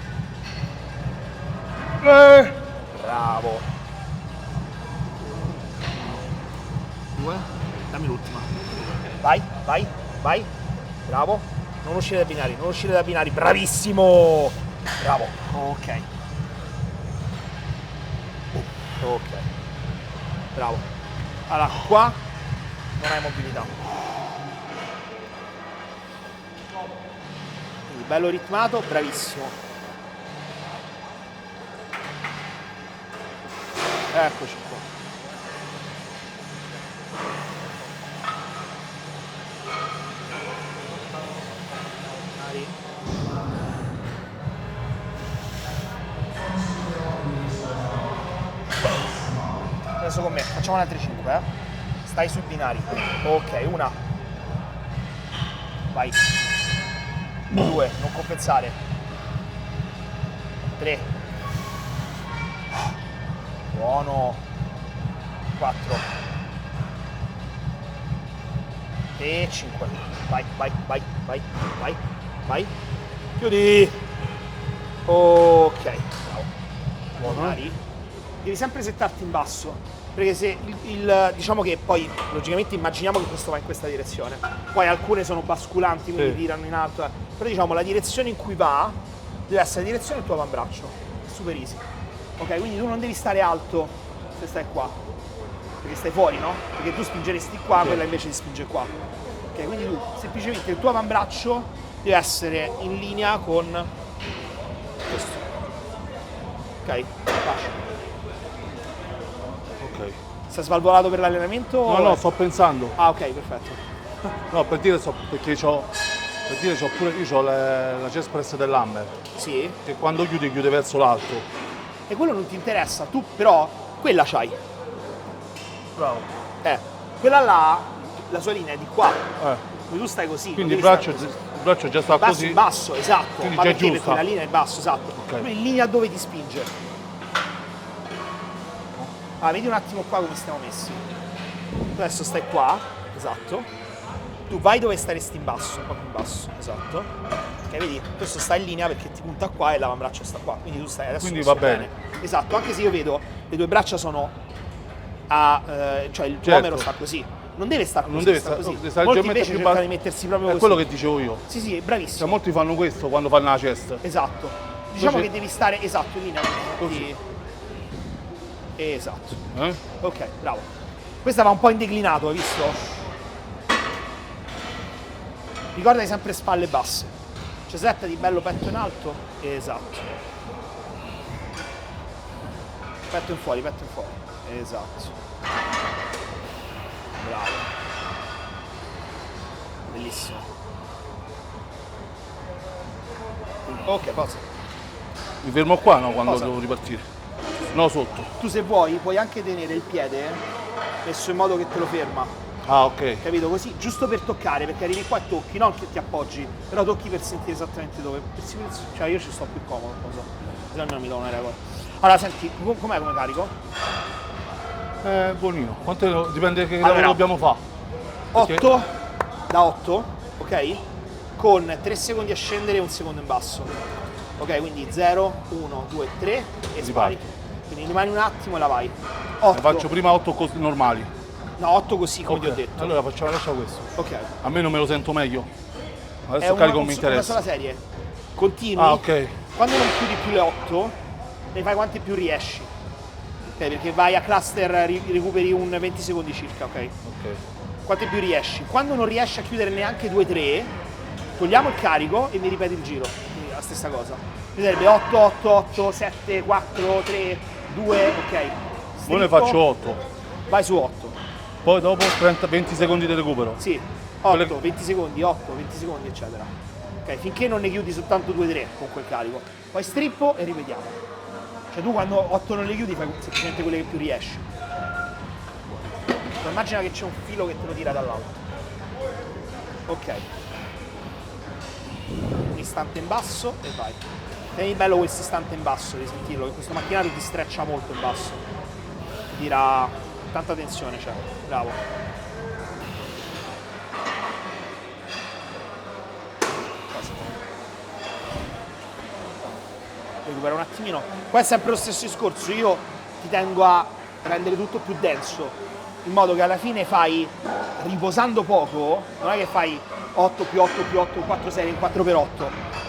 Bravo. 2. Dammi l'ultima. Vai, vai, vai. Bravo. Non uscire dai binari, non uscire dai binari. Bravissimo. Bravo. Ok. Ok. Bravo. Allora, qua non hai mobilità. Quindi bello ritmato, bravissimo. Eccoci qua. Adesso con me, facciamo le altre 5, eh? Stai sui binari. Ok, una. Vai. 2, non compensare. 3. Buono. 4. E 5. Vai, vai, vai, vai, vai, vai. Chiudi. Ok, bravo. Buono. Devi sempre settarti in basso. Perché se diciamo che poi logicamente immaginiamo che questo va in questa direzione, poi alcune sono basculanti, quindi tirano in alto, però diciamo la direzione in cui va deve essere la direzione del tuo avambraccio, super easy. Ok, quindi tu non devi stare alto se stai qua, perché stai fuori, no? Perché tu spingeresti qua, quella invece ti spinge qua. Ok, quindi tu semplicemente il tuo avambraccio deve essere in linea con questo. Ok, facile. Sei svalvolato per l'allenamento? No, sto pensando. Ah, ok, perfetto. No, per dire perché c'ho pure io la chest press dell'hammer. Sì. Che quando chiude verso l'alto. E quello non ti interessa, tu però quella c'hai. Bravo. Quella là, la sua linea è di qua. Tu stai così. Quindi il braccio già sta così. In basso, esatto. Quindi ma già perché? giusta. Perché la linea è basso, esatto. Okay. Quindi in linea dove ti spinge. Ah, vedi un attimo qua come stiamo messi. Tu adesso stai qua, esatto. Tu vai dove staresti in basso, proprio in basso, esatto. Ok, vedi? Questo sta in linea perché ti punta qua e l'avambraccio sta qua. Quindi tu stai adesso. Quindi va bene. Esatto, anche se io vedo le tue braccia sono cioè il tuo omero sta così. Non deve stare così, Non deve sta così. stare Molti leggermente invece più cercano basso. di mettersi proprio È così. quello che dicevo io. Sì, sì, bravissimo. Cioè, molti fanno questo quando fanno la chest. Esatto. Diciamo Così. che devi stare esatto in linea. Così. Esatto. Ok, bravo. Questa va un po' in declinato, hai visto? Ricordati sempre spalle basse. Cioè settati bello petto in alto. Esatto. Petto in fuori, petto in fuori. Esatto. Bravo. Bellissimo. Ok, pausa. Mi fermo qua, no, quando Cosa? devo ripartire. No, sotto. Tu se vuoi puoi anche tenere il piede messo in modo che te lo ferma. Ah, ok. Capito? Così, giusto per toccare, perché arrivi qua e tocchi, non che ti appoggi, però tocchi per sentire esattamente dove. Per sicurezza, cioè io ci sto più comodo, non lo so. Se almeno mi do una regola. Allora, senti, com'è come carico? Buonino. Quanto dipende che Allora, lavoro dobbiamo fare. 8 da 8, ok? Con 3 secondi a scendere e 1 secondo in basso. Ok, quindi 0, 1, 2, 3 e spari. Quindi rimani un attimo e la vai. 8. Ne faccio prima 8 normali. No, 8 così come Ok, ti ho detto. allora lascia questo. Ok. Almeno me lo sento meglio. È Adesso il carico mi una interessa. sola serie. Continui. Ah, ok. Quando non chiudi più le 8, ne fai quante più riesci. Ok, perché vai a cluster, recuperi un 20 secondi circa, ok? Ok. Quante più riesci. Quando non riesci a chiudere neanche 2-3, togliamo il carico e mi ripeti il giro. Quindi la stessa cosa. Quindi sarebbe 8, 8, 8, 7, 4, 3, 2, ok. Ora ne Stritto, faccio 8. Vai su 8. Poi dopo 20 secondi di recupero. Sì, 8, 20 secondi, 8, 20 secondi, eccetera. Ok, finché non ne chiudi soltanto 2-3 con quel carico. Poi strippo e ripetiamo. Cioè tu quando 8 non le chiudi fai semplicemente quelle che più riesci. Immagina che c'è un filo che te lo tira dall'alto. Ok. Un istante in basso e vai. Tieni bello questo istante in basso, devi sentirlo, che questo macchinario ti streccia molto in basso. Ti tira tanta tensione, cioè, bravo. Recupera un attimino. Qua è sempre lo stesso discorso, io ti tengo a rendere tutto più denso, in modo che alla fine fai, riposando poco, non è che fai 8 più 8 più 8, 4 serie in 4x8,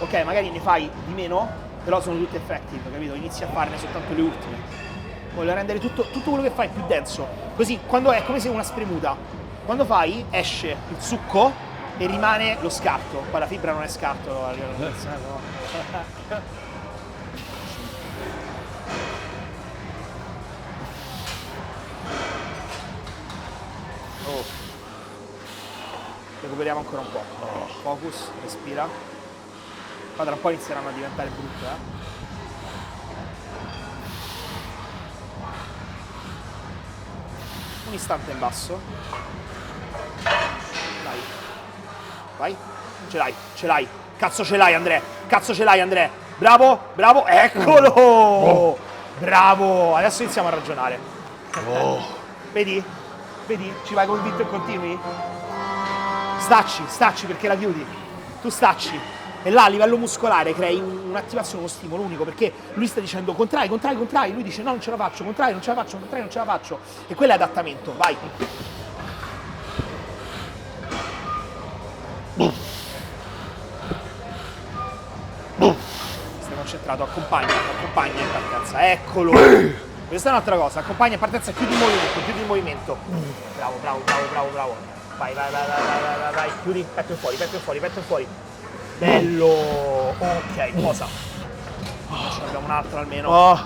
ok, magari ne fai di meno, però sono tutte effective, capito? Inizi a farne soltanto le ultime. Voglio rendere tutto quello che fai più denso, così quando è come se una spremuta, quando fai esce il succo e rimane lo scarto, poi la fibra non è scarto, no? Oh. Recuperiamo ancora un po'. Focus, respira. Poi tra un po' inizieranno a diventare brutte, Un istante in basso. Dai. Vai. Ce l'hai. Cazzo ce l'hai, Andrea. Cazzo ce l'hai, Andrea. Bravo. Eccolo! Bravo. Adesso iniziamo a ragionare. Vedi? Ci vai convinto e continui? Stacci perché la chiudi. Tu stacci. E là a livello muscolare crei un'attivazione, uno stimolo unico, perché lui sta dicendo contrai, lui dice no, non ce la faccio, contrai, non ce la faccio. E quello è adattamento, vai. Stai concentrato, accompagna in partenza, eccolo. Questa è un'altra cosa, accompagna in partenza, chiudi il movimento. Bravo. Vai, chiudi, petto in fuori. Bello, ok, posa. Ce ne abbiamo un altro almeno.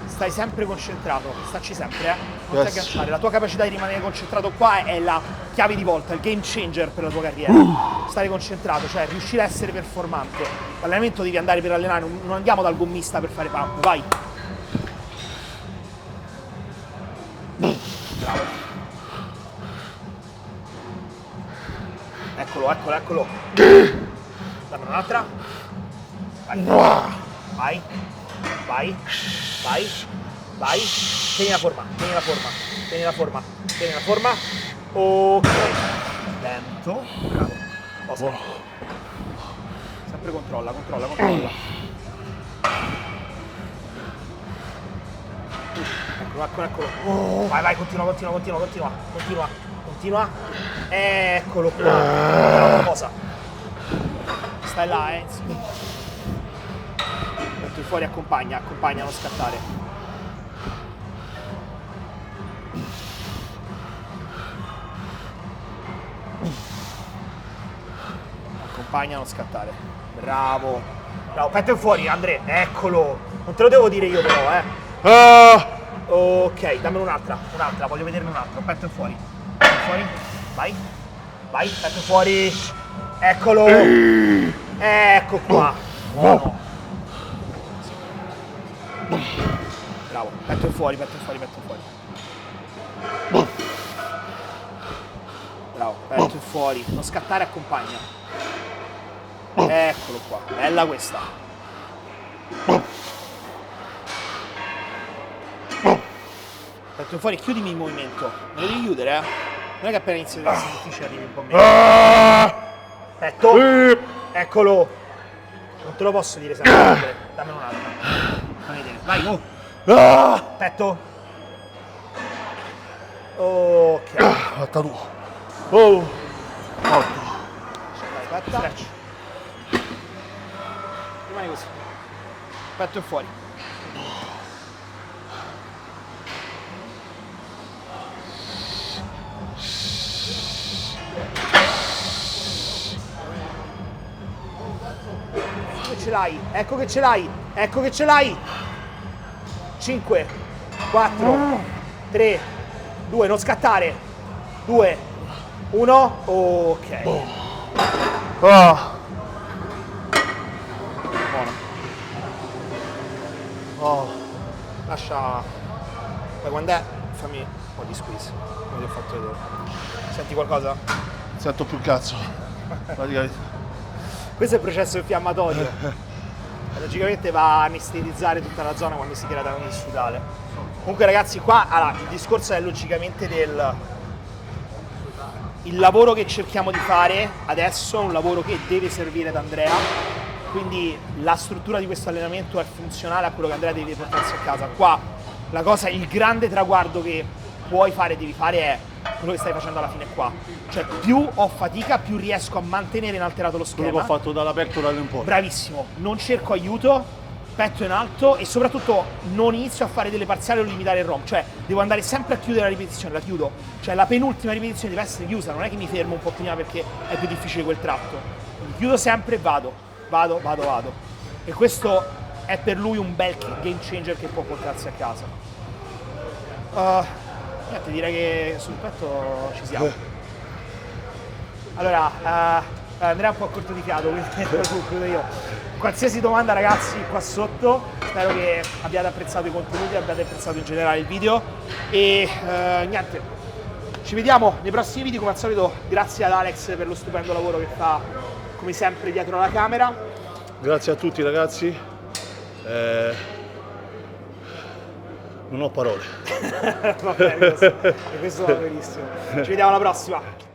Stai sempre concentrato, stacci sempre, non ti agganciare. La tua capacità di rimanere concentrato qua è la chiave di volta, il game changer per la tua carriera. Stare concentrato, cioè riuscire a essere performante. L'allenamento devi andare per allenare, non andiamo dal gommista per fare pump, vai. Bravo. Eccolo. Dammi un'altra. Vai. Tieni la forma. Ok. Lento. Bravo. Posa. Sempre controlla. Eccolo. Vai, continua. Eccolo qua. Cosa? Stai là, Metti fuori, accompagna, non scattare. Accompagna, non scattare. Bravo, petto in fuori, Andrea, eccolo. Non te lo devo dire io però, Ok, dammene un'altra, voglio vederne un altro. Petto in fuori. Vai, petto fuori. Eccolo. Ecco qua. Buono. Bravo, petto fuori. Bravo, petto fuori. Non scattare, accompagna. Eccolo qua. Bella questa. Petto fuori, chiudimi il movimento. Me lo devi chiudere, Non è che appena inizi a essere difficile arrivi un po' meno. Petto. Eccolo. Non te lo posso dire sempre. Dammene un'altra. Fammi vedere. Vai, go. Petto. Ok. Fatta tu. Morto. Vai, petto. Stretch. Rimani così. Petto fuori. Ecco che ce l'hai. 5, 4, 3, 2, non scattare. 2, 1, ok. Buono. Lascia. Poi quando è? Fammi un po' di squeeze, come ti ho fatto vedere. Senti qualcosa? Sento più cazzo. Praticamente. Questo è il processo infiammatorio. Logicamente va a anestetizzare tutta la zona quando si tira da un sudale. Comunque ragazzi qua allora, il discorso è logicamente il lavoro che cerchiamo di fare adesso è un lavoro che deve servire ad Andrea, quindi la struttura di questo allenamento è funzionale a quello che Andrea deve portarsi a casa. Qua la cosa, il grande traguardo che puoi fare e devi fare è quello che stai facendo alla fine qua. Cioè più ho fatica, più riesco a mantenere inalterato lo schema. Quello che ho fatto dalla pectoral in poi. Bravissimo, non cerco aiuto, petto in alto e soprattutto non inizio a fare delle parziali o limitare il ROM, cioè devo andare sempre a chiudere la ripetizione, la chiudo, cioè la penultima ripetizione deve essere chiusa, non è che mi fermo un po' prima perché è più difficile quel tratto, quindi chiudo sempre e vado. E questo è per lui un bel game changer che può portarsi a casa. Niente, direi che sul petto ci siamo. Allora, Andrea è un po' corto di fiato, quindi concludo io. Qualsiasi domanda ragazzi qua sotto, spero che abbiate apprezzato i contenuti, abbiate apprezzato in generale il video e niente, ci vediamo nei prossimi video. Come al solito grazie ad Alex per lo stupendo lavoro che fa come sempre dietro la camera. Grazie a tutti ragazzi, non ho parole. Va bene, questo va benissimo. Ci vediamo alla prossima.